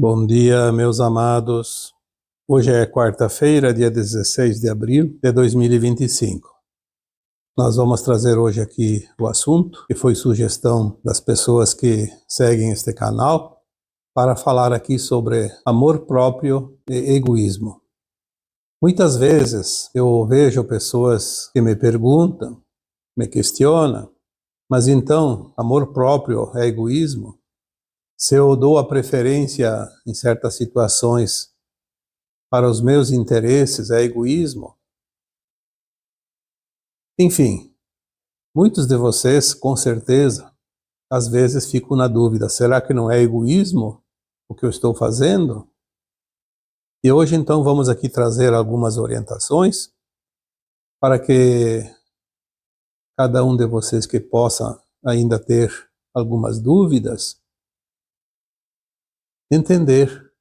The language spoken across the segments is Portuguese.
Bom dia, meus amados. Hoje é quarta-feira, dia 16 de abril de 2025. Nós vamos trazer hoje aqui o assunto, que foi sugestão das pessoas que seguem este canal, para falar aqui sobre amor próprio e egoísmo. Muitas vezes eu vejo pessoas que me perguntam, me questionam, mas então, amor próprio é egoísmo? Se eu dou a preferência em certas situações para os meus interesses, é egoísmo? Enfim, muitos de vocês, com certeza, às vezes ficam na dúvida, será que não é egoísmo o que eu estou fazendo? E hoje então vamos aqui trazer algumas orientações para que cada um de vocês que possa ainda ter algumas dúvidas, entender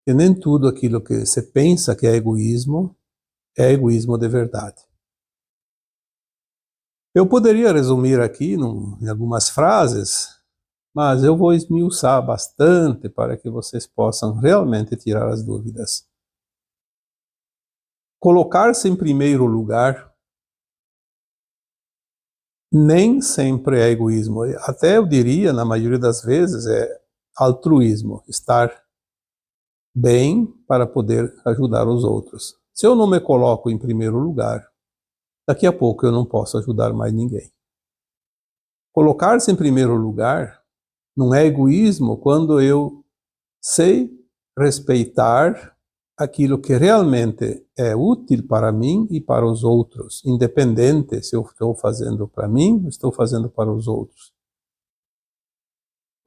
que nem tudo aquilo que você pensa que é egoísmo de verdade. Eu poderia resumir aqui em algumas frases, mas eu vou esmiuçar bastante para que vocês possam realmente tirar as dúvidas. Colocar-se em primeiro lugar nem sempre é egoísmo. Até eu diria, na maioria das vezes, é altruísmo. Estar bem para poder ajudar os outros. Se eu não me coloco em primeiro lugar, daqui a pouco eu não posso ajudar mais ninguém. Colocar-se em primeiro lugar não é egoísmo quando eu sei respeitar aquilo que realmente é útil para mim e para os outros, independente se eu estou fazendo para mim ou estou fazendo para os outros.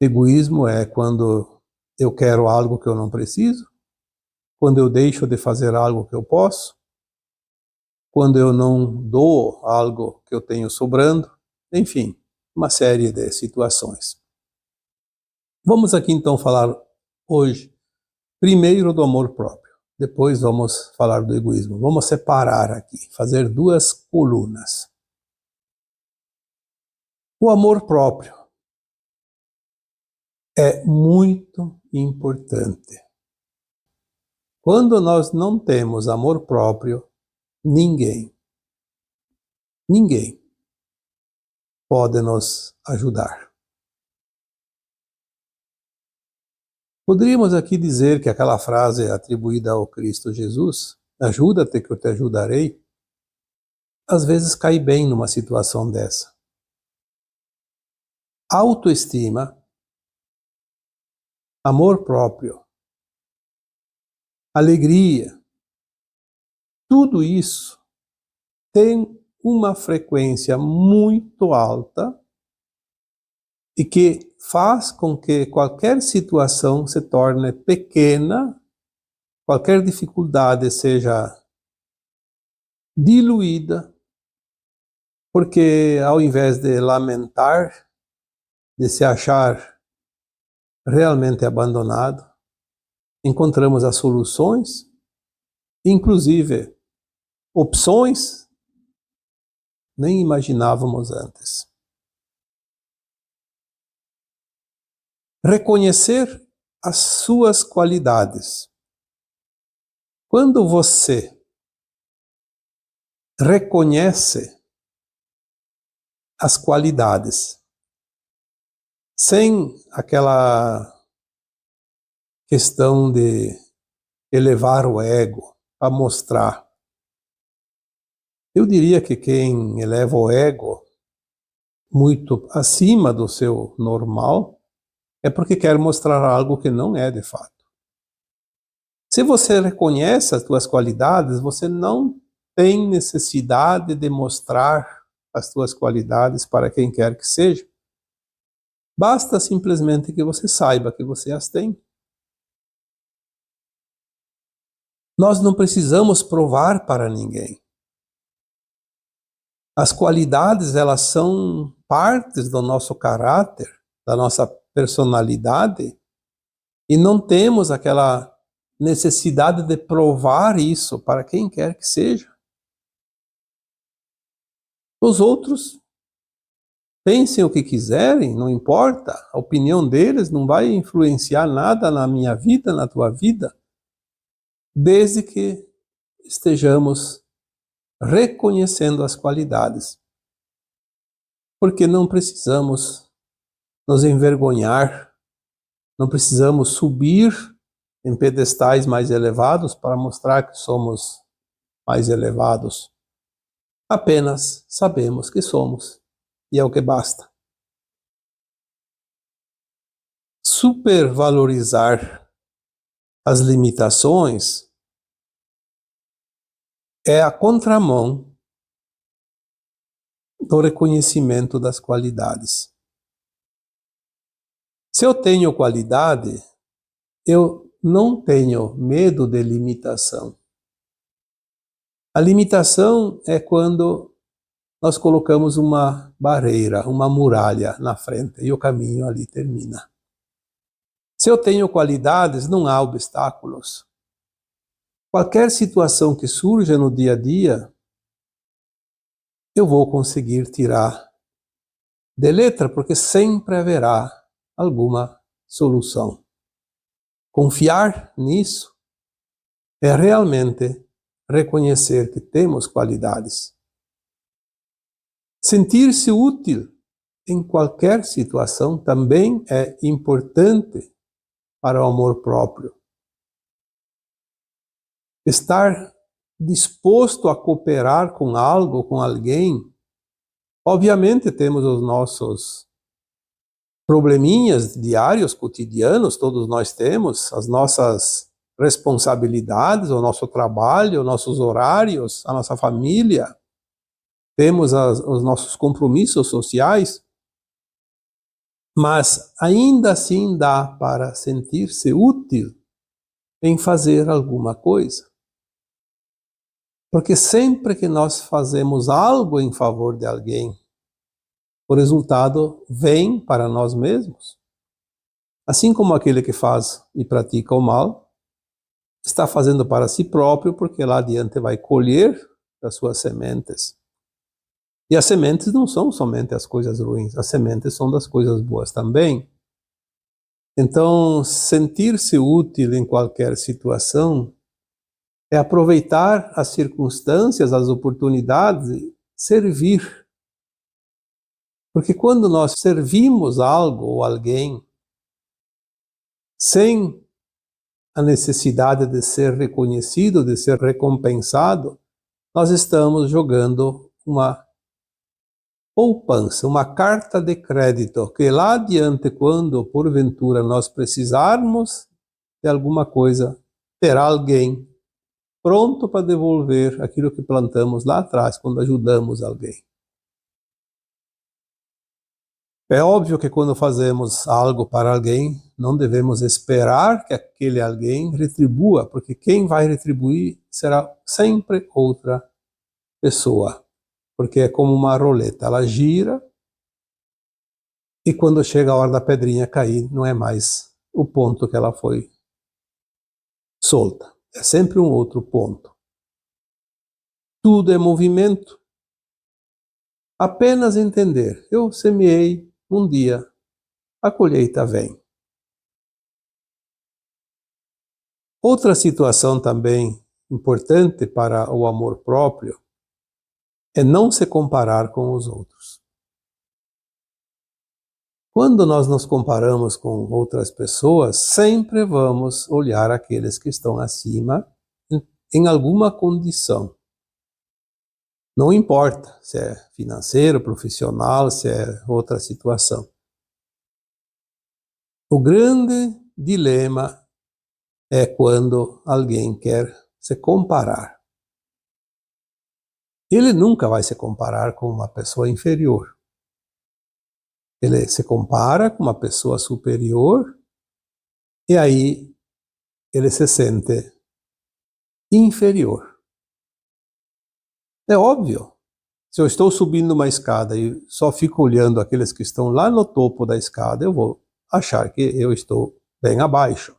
Egoísmo é quando eu quero algo que eu não preciso, quando eu deixo de fazer algo que eu posso, quando eu não dou algo que eu tenho sobrando, enfim, uma série de situações. Vamos aqui então falar hoje primeiro do amor próprio, depois vamos falar do egoísmo. Vamos separar aqui, fazer duas colunas. O amor próprio é muito importante. Quando nós não temos amor próprio, ninguém pode nos ajudar. Poderíamos aqui dizer que aquela frase atribuída ao Cristo Jesus, ajuda-te que eu te ajudarei, às vezes cai bem numa situação dessa. Autoestima, amor próprio, alegria, tudo isso tem uma frequência muito alta e que faz com que qualquer situação se torne pequena, qualquer dificuldade seja diluída, porque ao invés de lamentar, de se achar realmente abandonado, encontramos as soluções, inclusive opções nem imaginávamos antes. Reconhecer as suas qualidades. Quando você reconhece as qualidades, sem aquela questão de elevar o ego, a mostrar. Eu diria que quem eleva o ego muito acima do seu normal é porque quer mostrar algo que não é de fato. Se você reconhece as suas qualidades, você não tem necessidade de mostrar as suas qualidades para quem quer que seja. Basta simplesmente que você saiba que você as tem. Nós não precisamos provar para ninguém. As qualidades, elas são partes do nosso caráter, da nossa personalidade, e não temos aquela necessidade de provar isso para quem quer que seja. Os outros Pensem o que quiserem, não importa. A opinião deles não vai influenciar nada na minha vida, na tua vida, desde que estejamos reconhecendo as qualidades. Porque não precisamos nos envergonhar, não precisamos subir em pedestais mais elevados para mostrar que somos mais elevados. Apenas sabemos que somos, e é o que basta. Supervalorizar as limitações é a contramão do reconhecimento das qualidades. Se eu tenho qualidade, eu não tenho medo de limitação. A limitação é quando nós colocamos uma barreira, uma muralha na frente e o caminho ali termina. Se eu tenho qualidades, não há obstáculos. Qualquer situação que surja no dia a dia, eu vou conseguir tirar de letra, porque sempre haverá alguma solução. Confiar nisso é realmente reconhecer que temos qualidades. Sentir-se útil em qualquer situação também é importante para o amor próprio. Estar disposto a cooperar com algo, com alguém. Obviamente temos os nossos probleminhas diários, cotidianos, todos nós temos, as nossas responsabilidades, o nosso trabalho, os nossos horários, a nossa família, temos os nossos compromissos sociais, mas ainda assim dá para sentir-se útil em fazer alguma coisa. Porque sempre que nós fazemos algo em favor de alguém, o resultado vem para nós mesmos. Assim como aquele que faz e pratica o mal, está fazendo para si próprio, porque lá adiante vai colher as suas sementes. E as sementes não são somente as coisas ruins, as sementes são das coisas boas também. Então, sentir-se útil em qualquer situação é aproveitar as circunstâncias, as oportunidades e servir. Porque quando nós servimos algo ou alguém sem a necessidade de ser reconhecido, de ser recompensado, nós estamos jogando uma poupança, uma carta de crédito, que lá adiante, quando porventura nós precisarmos de alguma coisa, terá alguém pronto para devolver aquilo que plantamos lá atrás, quando ajudamos alguém. É óbvio que quando fazemos algo para alguém, não devemos esperar que aquele alguém retribua, porque quem vai retribuir será sempre outra pessoa. Porque é como uma roleta, ela gira e quando chega a hora da pedrinha cair, não é mais o ponto que ela foi solta. É sempre um outro ponto. Tudo é movimento. Apenas entender. Eu semeei um dia, a colheita vem. Outra situação também importante para o amor próprio é não se comparar com os outros. Quando nós nos comparamos com outras pessoas, sempre vamos olhar aqueles que estão acima em alguma condição. Não importa se é financeiro, profissional, se é outra situação. O grande dilema é quando alguém quer se comparar. Ele nunca vai se comparar com uma pessoa inferior. Ele se compara com uma pessoa superior e aí ele se sente inferior. É óbvio. Se eu estou subindo uma escada e só fico olhando aqueles que estão lá no topo da escada, eu vou achar que eu estou bem abaixo.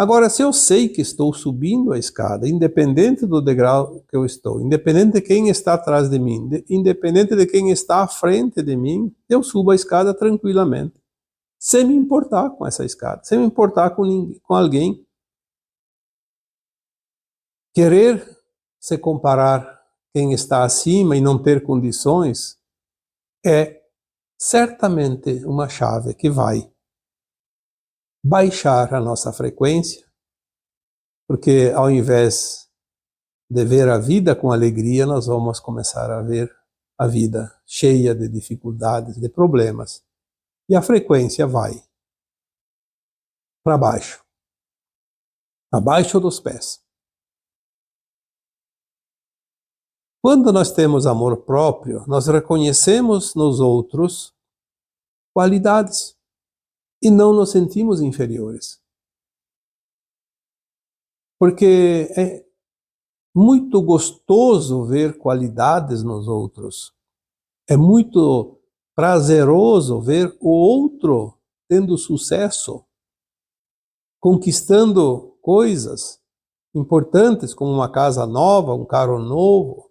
Agora, se eu sei que estou subindo a escada, independente do degrau que eu estou, independente de quem está atrás de mim, independente de quem está à frente de mim, eu subo a escada tranquilamente, sem me importar com essa escada, sem me importar com alguém. Querer se comparar quem está acima e não ter condições é certamente uma chave que vai baixar a nossa frequência, porque ao invés de ver a vida com alegria, nós vamos começar a ver a vida cheia de dificuldades, de problemas. E a frequência vai para baixo, abaixo dos pés. Quando nós temos amor próprio, nós reconhecemos nos outros qualidades e não nos sentimos inferiores. Porque é muito gostoso ver qualidades nos outros. É muito prazeroso ver o outro tendo sucesso, conquistando coisas importantes como uma casa nova, um carro novo,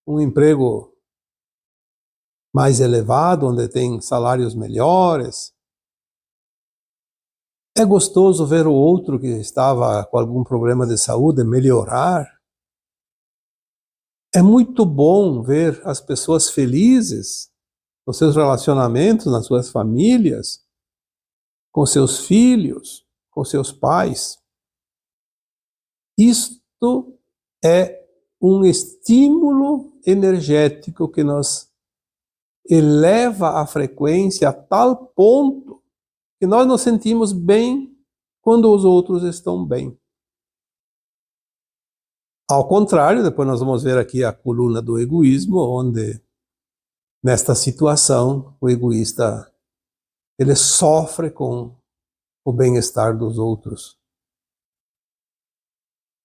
um emprego mais elevado, onde tem salários melhores. É gostoso ver o outro que estava com algum problema de saúde melhorar. É muito bom ver as pessoas felizes nos seus relacionamentos, nas suas famílias, com seus filhos, com seus pais. Isto é um estímulo energético que nos eleva a frequência a tal ponto que nós nos sentimos bem quando os outros estão bem. Ao contrário, depois nós vamos ver aqui a coluna do egoísmo, onde nesta situação o egoísta ele sofre com o bem-estar dos outros.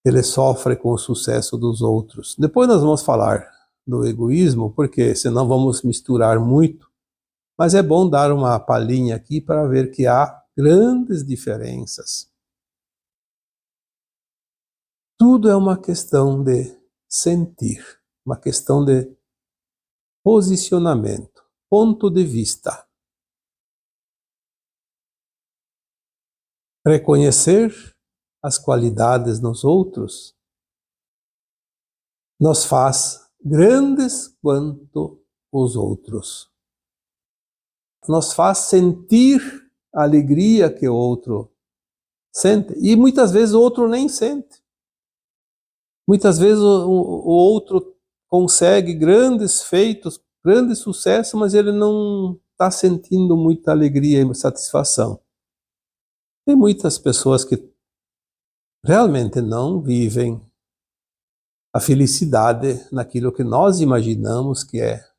Ele sofre com o sucesso dos outros. Depois nós vamos falar do egoísmo, porque senão vamos misturar muito. Mas é bom dar uma palhinha aqui para ver que há grandes diferenças. Tudo é uma questão de sentir, uma questão de posicionamento, ponto de vista. Reconhecer as qualidades nos outros nos faz grandes quanto os outros. Nos faz sentir a alegria que o outro sente. E muitas vezes o outro nem sente. Muitas vezes o outro consegue grandes feitos, grande sucesso, mas ele não está sentindo muita alegria e satisfação. Tem muitas pessoas que realmente não vivem a felicidade naquilo que nós imaginamos que é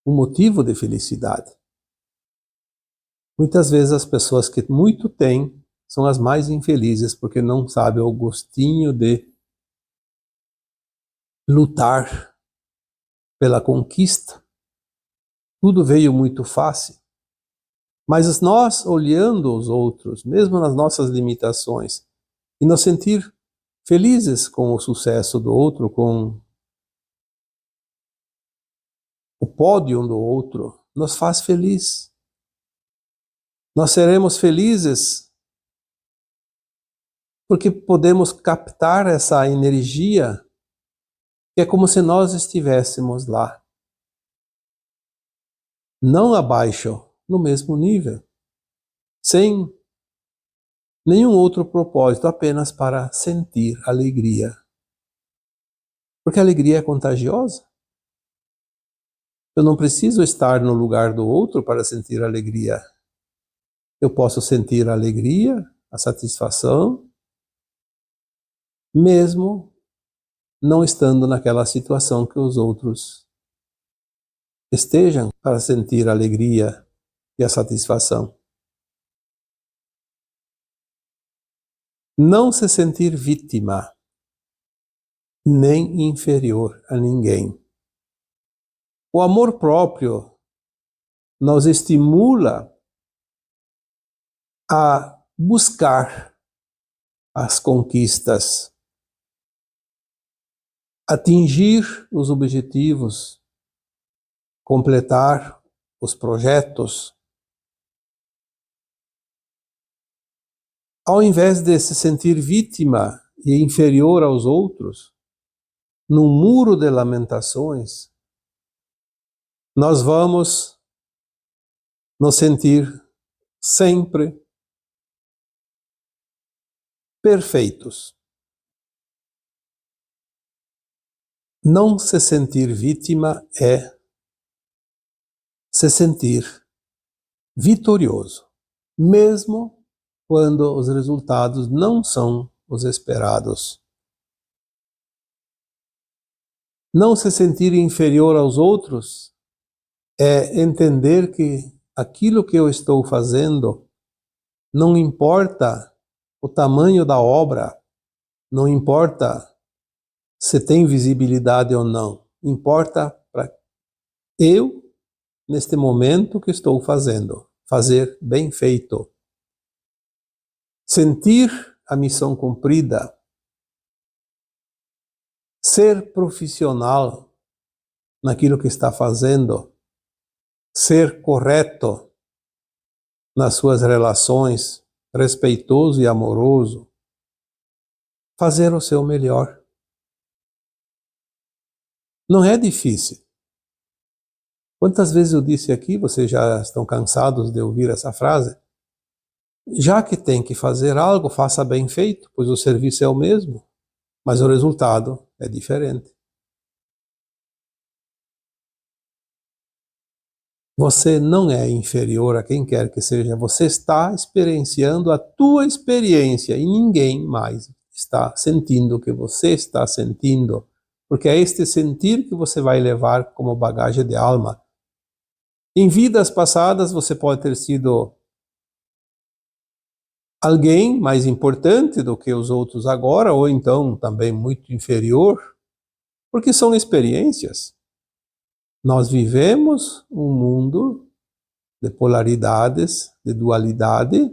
o motivo de felicidade. Muitas vezes as pessoas que muito têm são as mais infelizes porque não sabem o gostinho de lutar pela conquista. Tudo veio muito fácil. Mas nós, olhando os outros, mesmo nas nossas limitações, e nos sentir felizes com o sucesso do outro, com o pódio do outro, nos faz feliz. Nós seremos felizes porque podemos captar essa energia que é como se nós estivéssemos lá. Não abaixo, no mesmo nível, sem nenhum outro propósito, apenas para sentir alegria. Porque a alegria é contagiosa. Eu não preciso estar no lugar do outro para sentir alegria. Eu posso sentir a alegria, a satisfação, mesmo não estando naquela situação que os outros estejam para sentir a alegria e a satisfação. Não se sentir vítima, nem inferior a ninguém. O amor próprio nos estimula a buscar as conquistas, atingir os objetivos, completar os projetos, ao invés de se sentir vítima e inferior aos outros, num muro de lamentações, nós vamos nos sentir sempre perfeitos. Não se sentir vítima é se sentir vitorioso, mesmo quando os resultados não são os esperados. Não se sentir inferior aos outros é entender que aquilo que eu estou fazendo não importa o tamanho da obra, não importa se tem visibilidade ou não, importa para eu, neste momento que estou fazendo, fazer bem feito. Sentir a missão cumprida, ser profissional naquilo que está fazendo, ser correto nas suas relações, respeitoso e amoroso, fazer o seu melhor. Não é difícil. Quantas vezes eu disse aqui, vocês já estão cansados de ouvir essa frase? Já que tem que fazer algo, faça bem feito, pois o serviço é o mesmo, mas o resultado é diferente. Você não é inferior a quem quer que seja, você está experienciando a tua experiência e ninguém mais está sentindo o que você está sentindo, porque é este sentir que você vai levar como bagagem de alma. Em vidas passadas você pode ter sido alguém mais importante do que os outros agora, ou então também muito inferior, porque são experiências. Nós vivemos um mundo de polaridades, de dualidade,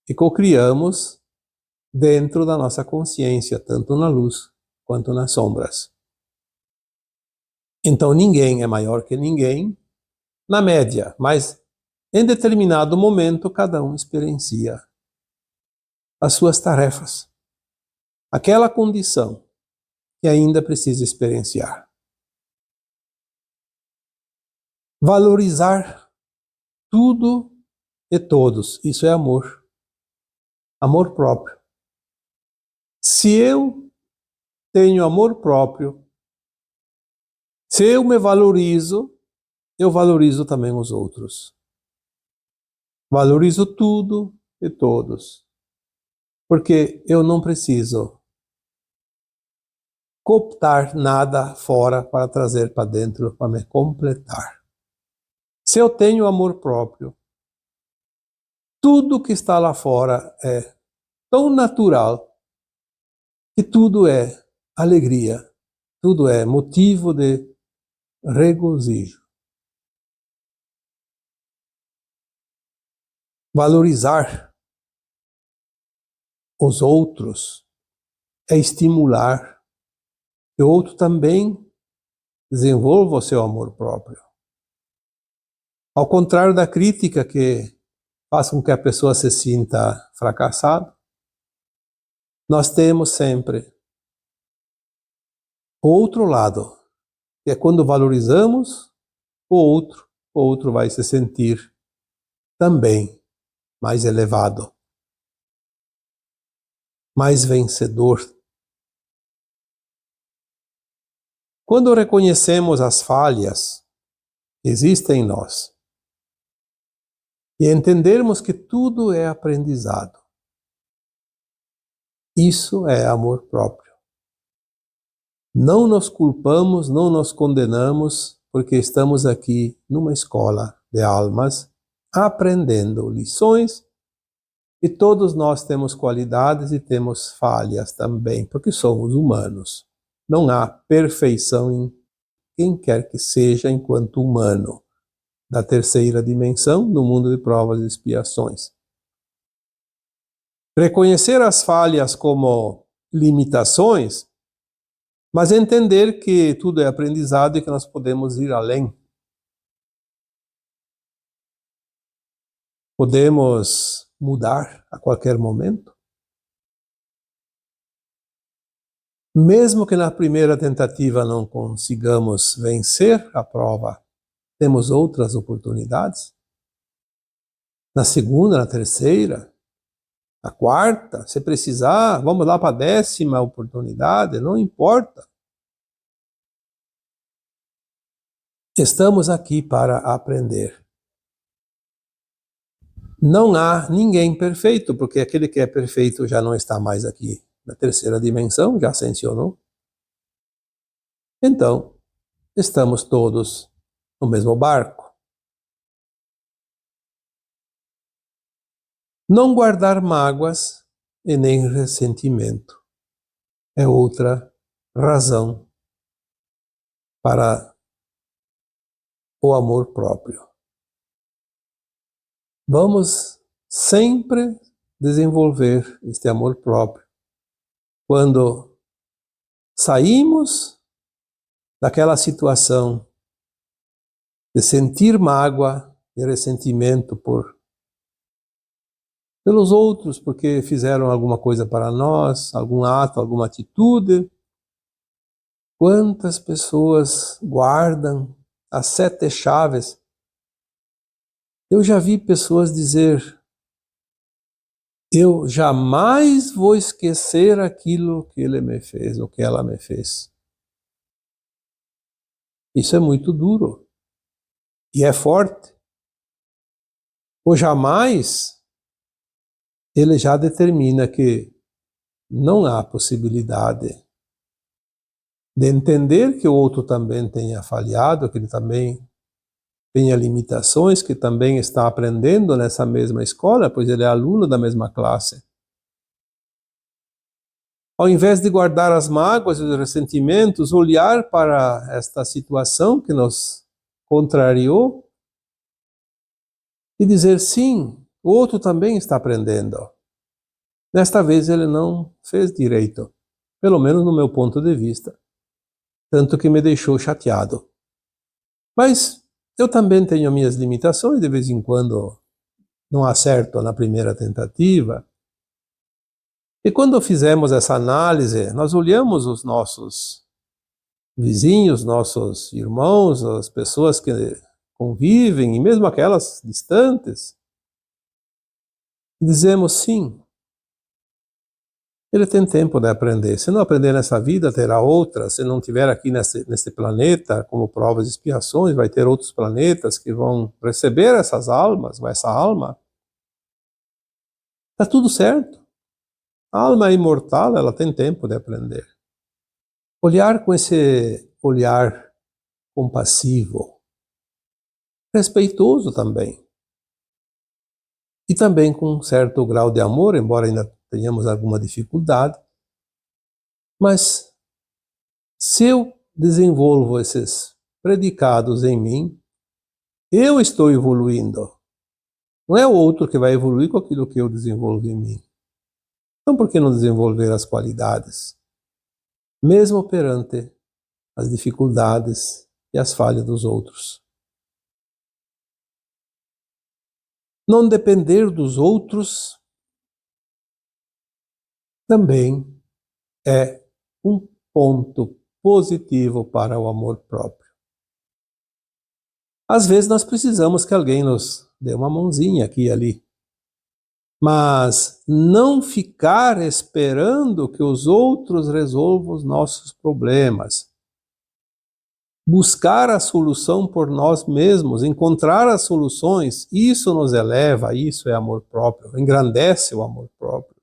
e cocriamos dentro da nossa consciência, tanto na luz quanto nas sombras. Então ninguém é maior que ninguém, na média, mas em determinado momento cada um experiencia as suas tarefas, aquela condição que ainda precisa experienciar. Valorizar tudo e todos, isso é amor. Amor próprio. Se eu tenho amor próprio, se eu me valorizo, eu valorizo também os outros. Valorizo tudo e todos. Porque eu não preciso cooptar nada fora para trazer para dentro, para me completar. Se eu tenho amor próprio, tudo que está lá fora é tão natural que tudo é alegria, tudo é motivo de regozijo. Valorizar os outros é estimular que o outro também desenvolva o seu amor próprio. Ao contrário da crítica que faz com que a pessoa se sinta fracassada, nós temos sempre o outro lado, que é quando valorizamos o outro vai se sentir também mais elevado, mais vencedor. Quando reconhecemos as falhas que existem em nós e entendermos que tudo é aprendizado, isso é amor próprio. Não nos culpamos, não nos condenamos, porque estamos aqui numa escola de almas, aprendendo lições, e todos nós temos qualidades e temos falhas também, porque somos humanos. Não há perfeição em quem quer que seja enquanto humano, da terceira dimensão, no mundo de provas e expiações. Reconhecer as falhas como limitações, mas entender que tudo é aprendizado e que nós podemos ir além. Podemos mudar a qualquer momento. Mesmo que na primeira tentativa não consigamos vencer a prova, temos outras oportunidades. Na segunda, na terceira, na quarta, se precisar, vamos lá para a 10ª oportunidade, não importa. Estamos aqui para aprender. Não há ninguém perfeito, porque aquele que é perfeito já não está mais aqui na terceira dimensão, já ascensionou. Então, estamos todos no mesmo barco. Não guardar mágoas e nem ressentimento é outra razão para o amor próprio. Vamos sempre desenvolver este amor próprio quando saímos daquela situação de sentir mágoa e ressentimento pelos outros, porque fizeram alguma coisa para nós, algum ato, alguma atitude. Quantas pessoas guardam as 7 chaves? Eu já vi pessoas dizer: eu jamais vou esquecer aquilo que ele me fez, ou que ela me fez. Isso é muito duro. E é forte. O jamais, ele já determina que não há possibilidade de entender que o outro também tenha falhado, que ele também tenha limitações, que também está aprendendo nessa mesma escola, pois ele é aluno da mesma classe. Ao invés de guardar as mágoas e os ressentimentos, olhar para esta situação que nos contrariou e dizer: sim, o outro também está aprendendo. Desta vez ele não fez direito, pelo menos no meu ponto de vista, tanto que me deixou chateado. Mas eu também tenho minhas limitações, de vez em quando não acerto na primeira tentativa. E quando fizemos essa análise, nós olhamos os nossos vizinhos, nossos irmãos, as pessoas que convivem, e mesmo aquelas distantes, e dizemos: sim, ele tem tempo de aprender. Se não aprender nessa vida, terá outra. Se não tiver aqui nesse planeta, como provas e expiações, vai ter outros planetas que vão receber essas almas, essa alma. Está tudo certo. A alma é imortal, ela tem tempo de aprender. Olhar com esse olhar compassivo, respeitoso também. E também com um certo grau de amor, embora ainda tenhamos alguma dificuldade. Mas se eu desenvolvo esses predicados em mim, eu estou evoluindo. Não é o outro que vai evoluir com aquilo que eu desenvolvo em mim. Então, por que não desenvolver as qualidades, mesmo perante as dificuldades e as falhas dos outros? Não depender dos outros também é um ponto positivo para o amor próprio. Às vezes nós precisamos que alguém nos dê uma mãozinha aqui e ali, mas não ficar esperando que os outros resolvam os nossos problemas. Buscar a solução por nós mesmos, encontrar as soluções, isso nos eleva, isso é amor próprio, engrandece o amor próprio.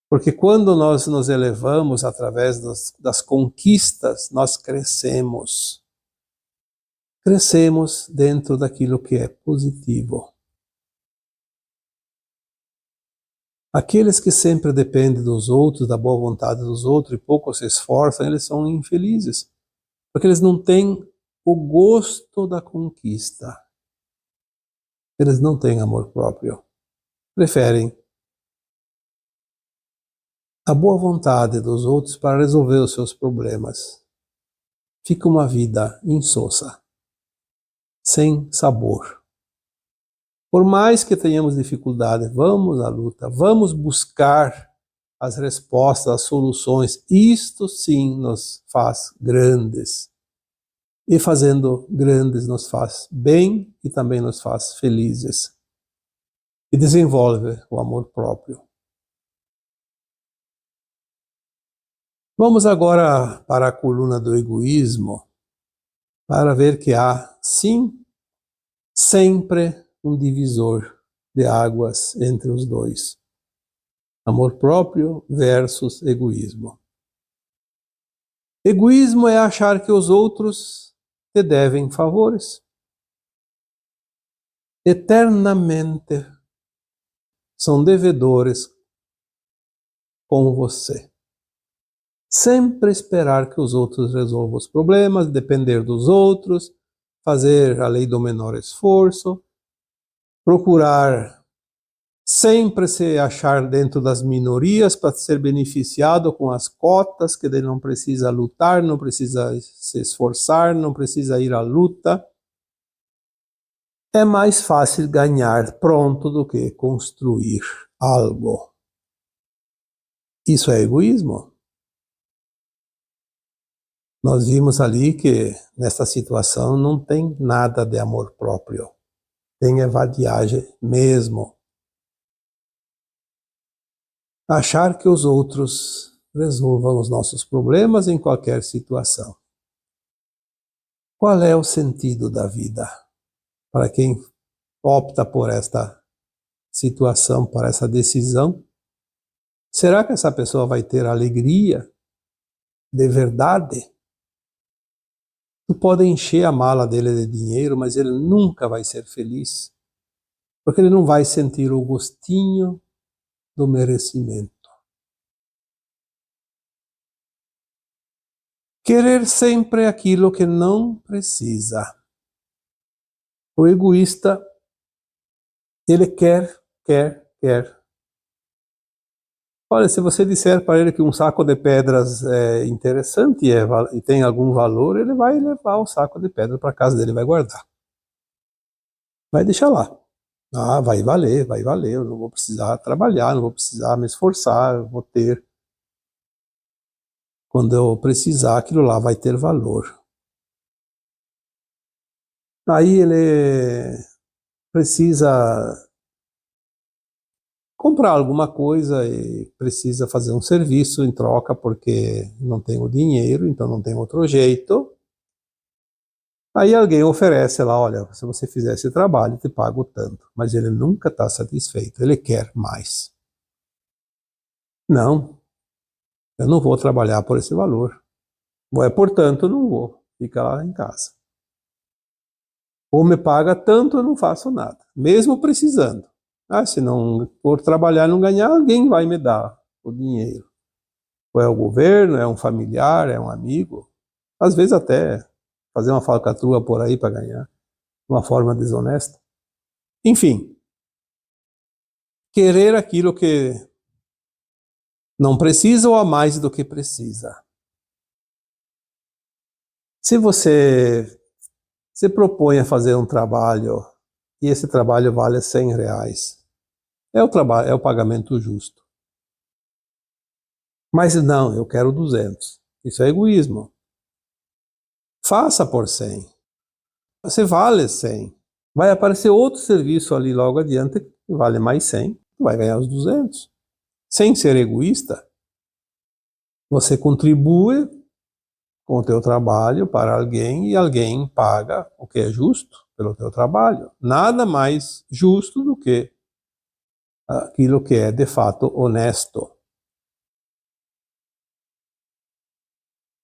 Porque quando nós nos elevamos através das conquistas, nós crescemos. Crescemos dentro daquilo que é positivo. Aqueles que sempre dependem dos outros, da boa vontade dos outros e pouco se esforçam, eles são infelizes. Porque eles não têm o gosto da conquista. Eles não têm amor próprio. Preferem a boa vontade dos outros para resolver os seus problemas, fica uma vida insossa, sem sabor. Por mais que tenhamos dificuldade, vamos à luta, vamos buscar as respostas, as soluções. Isto sim nos faz grandes. E fazendo grandes nos faz bem e também nos faz felizes. E desenvolve o amor próprio. Vamos agora para a coluna do egoísmo, para ver que há, sim, sempre um divisor de águas entre os dois. Amor próprio versus egoísmo. Egoísmo é achar que os outros te devem favores. Eternamente são devedores com você. Sempre esperar que os outros resolvam os problemas, depender dos outros, fazer a lei do menor esforço, procurar sempre se achar dentro das minorias para ser beneficiado com as cotas, que ele não precisa lutar, não precisa se esforçar, não precisa ir à luta. É mais fácil ganhar pronto do que construir algo. Isso é egoísmo. Nós vimos ali que nesta situação não tem nada de amor próprio. Tem a vadiagem mesmo. Achar que os outros resolvam os nossos problemas em qualquer situação. Qual é o sentido da vida? Para quem opta por esta situação, por essa decisão, será que essa pessoa vai ter alegria de verdade? Tu pode encher a mala dele de dinheiro, mas ele nunca vai ser feliz, porque ele não vai sentir o gostinho do merecimento. Querer sempre aquilo que não precisa. O egoísta, ele quer. Olha, se você disser para ele que um saco de pedras é interessante e tem algum valor, ele vai levar o saco de pedras para casa dele, vai guardar. Vai deixar lá. Ah, vai valer, eu não vou precisar trabalhar, não vou precisar me esforçar, eu vou ter. Quando eu precisar, aquilo lá vai ter valor. Aí ele precisa comprar alguma coisa e precisa fazer um serviço em troca porque não tem o dinheiro, então não tem outro jeito. Aí alguém oferece lá, olha, se você fizer esse trabalho, eu te pago tanto. Mas ele nunca está satisfeito, ele quer mais. Não, eu não vou trabalhar por esse valor. Portanto, não vou, fica lá em casa. Ou me paga tanto, eu não faço nada, mesmo precisando. Ah, se não for trabalhar e não ganhar, alguém vai me dar o dinheiro. Ou é o governo, é um familiar, é um amigo. Às vezes até fazer uma falcatrua por aí para ganhar, de uma forma desonesta. Enfim, querer aquilo que não precisa ou a mais do que precisa. Se você se propõe a fazer um trabalho e esse trabalho vale R$100, é o pagamento justo. Mas não, eu quero 200. Isso é egoísmo. Faça por 100. Você vale 100. Vai aparecer outro serviço ali logo adiante que vale mais 100. Vai ganhar os 200. Sem ser egoísta, você contribui com o teu trabalho para alguém e alguém paga o que é justo pelo teu trabalho. Nada mais justo do que aquilo que é de fato honesto.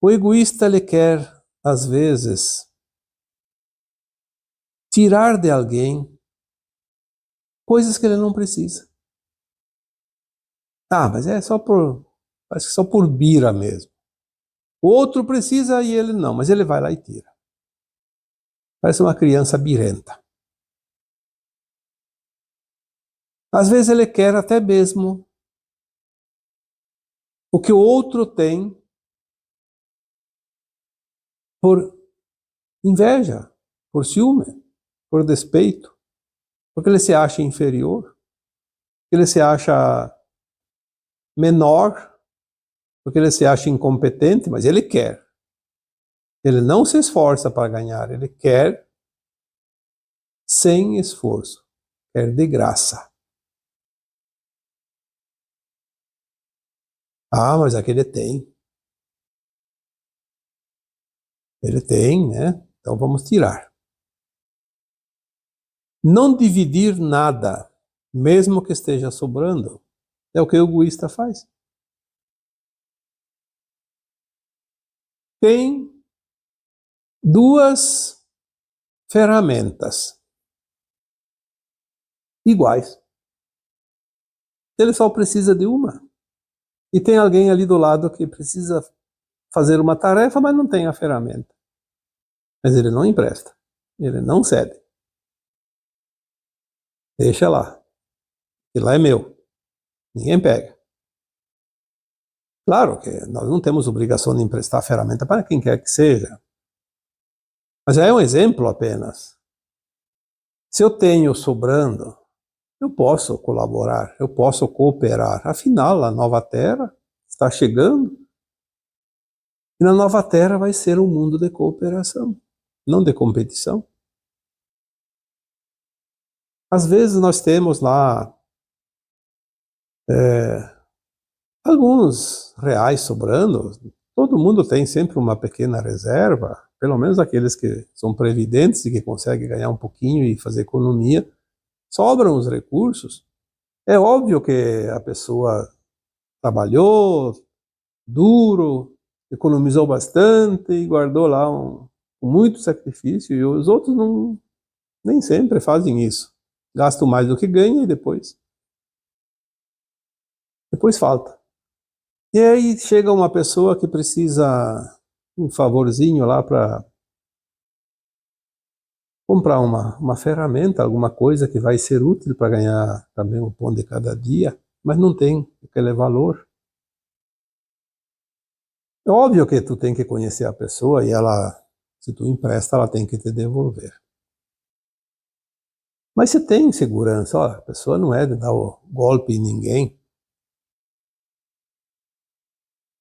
O egoísta, ele quer, às vezes, tirar de alguém coisas que ele não precisa. Ah, mas parece que só por bira mesmo. O outro precisa e ele não, mas ele vai lá e tira. Parece uma criança birrenta. Às vezes ele quer até mesmo o que o outro tem por inveja, por ciúme, por despeito, porque ele se acha inferior, ele se acha menor, porque ele se acha incompetente, mas ele quer. Ele não se esforça para ganhar, ele quer sem esforço, quer de graça. Ah, mas aquele tem. Ele tem, né? Então vamos tirar. Não dividir nada, mesmo que esteja sobrando, é o que o egoísta faz. Tem duas ferramentas iguais. Ele só precisa de uma. E tem alguém ali do lado que precisa fazer uma tarefa, mas não tem a ferramenta. Mas ele não empresta. Ele não cede. Deixa lá. E lá é meu. Ninguém pega. Claro que nós não temos obrigação de emprestar a ferramenta para quem quer que seja. Mas é um exemplo apenas. Se eu tenho sobrando, eu posso colaborar, eu posso cooperar. Afinal, a nova terra está chegando. E na nova terra vai ser um mundo de cooperação, não de competição. Às vezes nós temos lá alguns reais sobrando. Todo mundo tem sempre uma pequena reserva, pelo menos aqueles que são previdentes e que conseguem ganhar um pouquinho e fazer economia, sobram os recursos. É óbvio que a pessoa trabalhou duro, economizou bastante e guardou lá com muito sacrifício, e os outros não, nem sempre fazem isso. Gastam mais do que ganham e depois falta. E aí chega uma pessoa que precisa um favorzinho lá para comprar uma ferramenta, alguma coisa que vai ser útil para ganhar também o pão de cada dia, mas não tem aquele valor. É óbvio que tu tem que conhecer a pessoa e ela, se tu empresta, ela tem que te devolver. Mas você tem segurança, ó, a pessoa não é de dar o golpe em ninguém.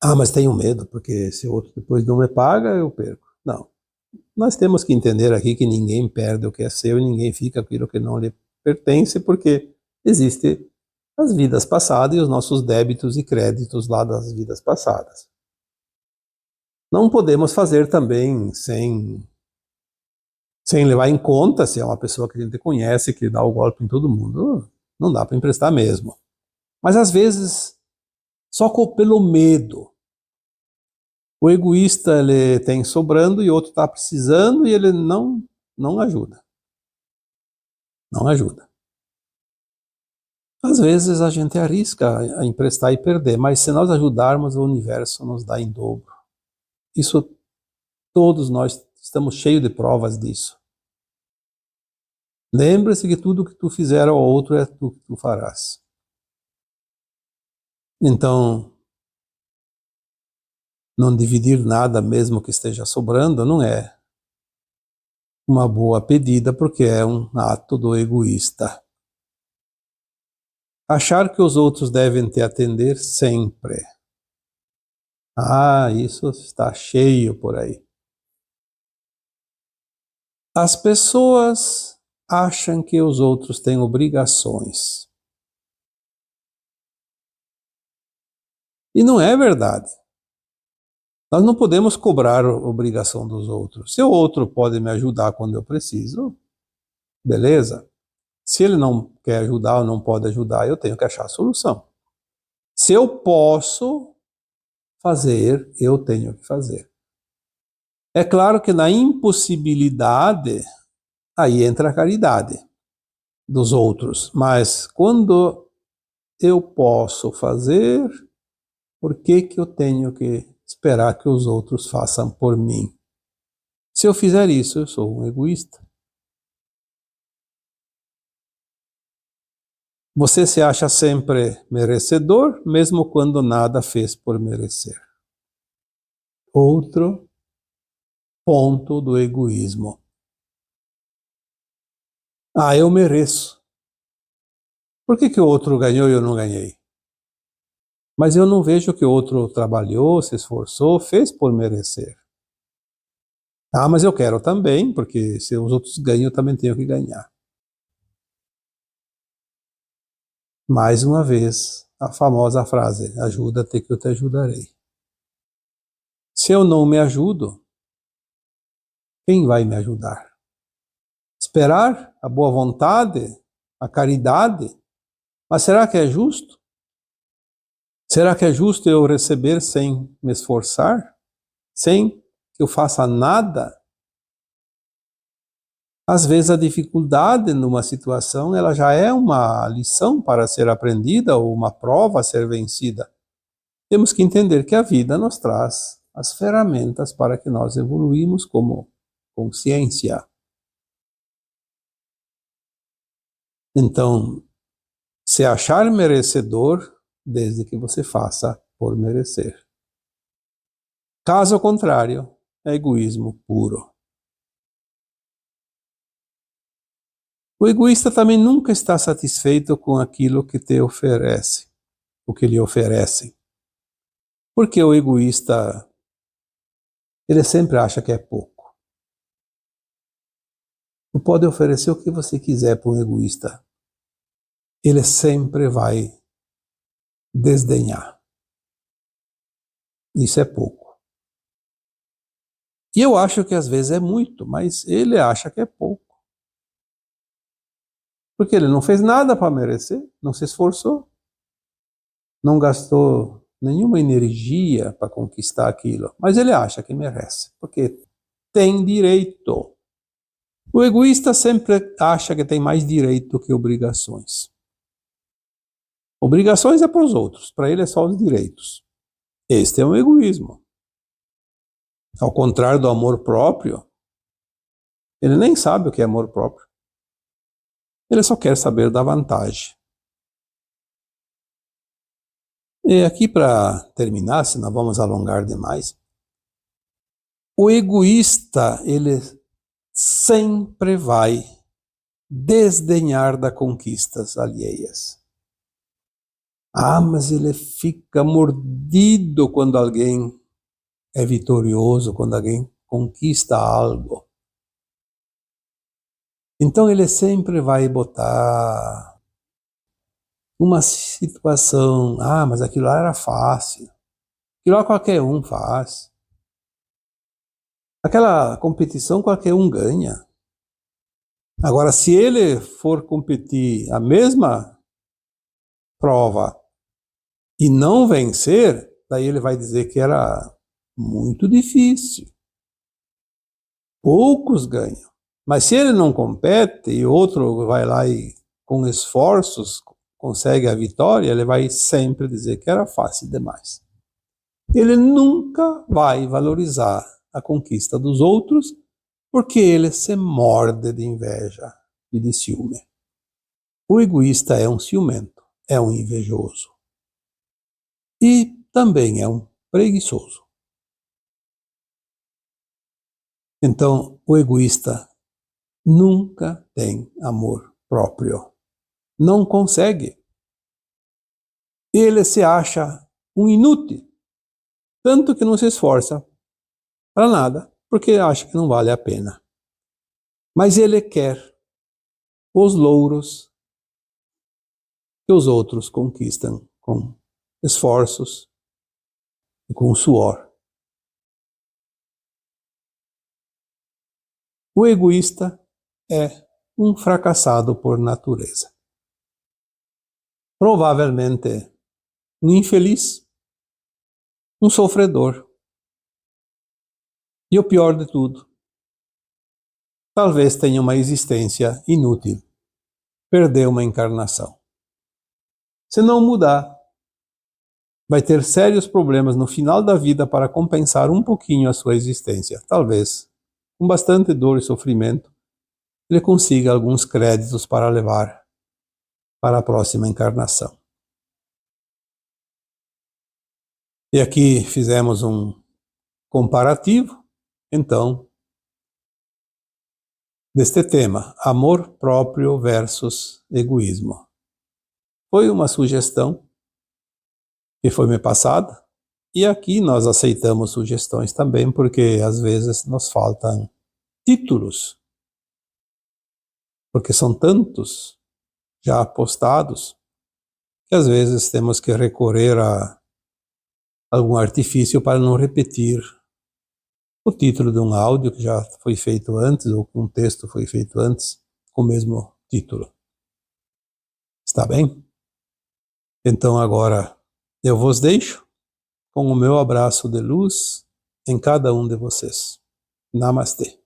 Ah, mas tenho medo, porque se o outro depois não me paga, eu perco. Não. Nós temos que entender aqui que ninguém perde o que é seu e ninguém fica com aquilo que não lhe pertence, porque existe as vidas passadas e os nossos débitos e créditos lá das vidas passadas. Não podemos fazer também sem levar em conta se é uma pessoa que a gente conhece, que dá o golpe em todo mundo. Não dá para emprestar mesmo. Mas às vezes, só pelo medo. O egoísta ele tem sobrando e o outro está precisando e ele não ajuda. Não ajuda. Às vezes a gente arrisca a emprestar e perder, mas se nós ajudarmos, o universo nos dá em dobro. Isso todos nós estamos cheios de provas disso. Lembre-se que tudo que tu fizer ao outro é tu que tu farás. Então, não dividir nada, mesmo que esteja sobrando, não é uma boa pedida, porque é um ato do egoísta. Achar que os outros devem te atender sempre. Ah, isso está cheio por aí. As pessoas acham que os outros têm obrigações. E não é verdade. Nós não podemos cobrar a obrigação dos outros. Se o outro pode me ajudar quando eu preciso, beleza. Se ele não quer ajudar ou não pode ajudar, eu tenho que achar a solução. Se eu posso fazer, eu tenho que fazer. É claro que na impossibilidade, aí entra a caridade dos outros. Mas quando eu posso fazer, por que eu tenho que esperar que os outros façam por mim? Se eu fizer isso, eu sou um egoísta. Você se acha sempre merecedor, mesmo quando nada fez por merecer. Outro ponto do egoísmo. Ah, eu mereço. Por que o outro ganhou e eu não ganhei? Mas eu não vejo que o outro trabalhou, se esforçou, fez por merecer. Ah, mas eu quero também, porque se os outros ganham, eu também tenho que ganhar. Mais uma vez, a famosa frase, ajuda-te que eu te ajudarei. Se eu não me ajudo, quem vai me ajudar? Esperar a boa vontade, a caridade, mas será que é justo? Será que é justo eu receber sem me esforçar? Sem que eu faça nada? Às vezes a dificuldade numa situação, ela já é uma lição para ser aprendida ou uma prova a ser vencida. Temos que entender que a vida nos traz as ferramentas para que nós evoluímos como consciência. Então, se achar merecedor, desde que você faça por merecer. Caso contrário, é egoísmo puro. O egoísta também nunca está satisfeito com aquilo que te oferece, o que lhe oferecem. Porque o egoísta, ele sempre acha que é pouco. Não pode oferecer o que você quiser para um egoísta. Ele sempre vai desdenhar. Isso é pouco. E eu acho que às vezes é muito, mas ele acha que é pouco. Porque ele não fez nada para merecer, não se esforçou, não gastou nenhuma energia para conquistar aquilo, mas ele acha que merece, porque tem direito. O egoísta sempre acha que tem mais direito que obrigações. Obrigações é para os outros, para ele é só os direitos. Este é um egoísmo. Ao contrário do amor próprio, ele nem sabe o que é amor próprio. Ele só quer saber da vantagem. E aqui para terminar, senão vamos alongar demais, o egoísta, ele sempre vai desdenhar das conquistas alheias. Ah, mas ele fica mordido quando alguém é vitorioso, quando alguém conquista algo. Então ele sempre vai botar uma situação, ah, mas aquilo lá era fácil. Aquilo lá qualquer um faz. Aquela competição qualquer um ganha. Agora, se ele for competir a mesma prova e não vencer, daí ele vai dizer que era muito difícil. Poucos ganham. Mas se ele não compete e outro vai lá e com esforços consegue a vitória, ele vai sempre dizer que era fácil demais. Ele nunca vai valorizar a conquista dos outros porque ele se morde de inveja e de ciúme. O egoísta é um ciumento, é um invejoso. E também é um preguiçoso. Então, o egoísta nunca tem amor próprio. Não consegue. Ele se acha um inútil, tanto que não se esforça para nada, porque acha que não vale a pena. Mas ele quer os louros que os outros conquistam com esforços e com suor. O egoísta é um fracassado por natureza. Provavelmente um infeliz, um sofredor. E o pior de tudo, talvez tenha uma existência inútil, perdeu uma encarnação. Se não mudar, vai ter sérios problemas no final da vida para compensar um pouquinho a sua existência. Talvez, com bastante dor e sofrimento, ele consiga alguns créditos para levar para a próxima encarnação. E aqui fizemos um comparativo, então, deste tema, amor próprio versus egoísmo. Foi uma sugestão que foi me passada, e aqui nós aceitamos sugestões também, porque às vezes nos faltam títulos, porque são tantos já postados, que às vezes temos que recorrer a algum artifício para não repetir o título de um áudio que já foi feito antes, ou um texto foi feito antes, com o mesmo título. Está bem? Então agora eu vos deixo com o meu abraço de luz em cada um de vocês. Namastê.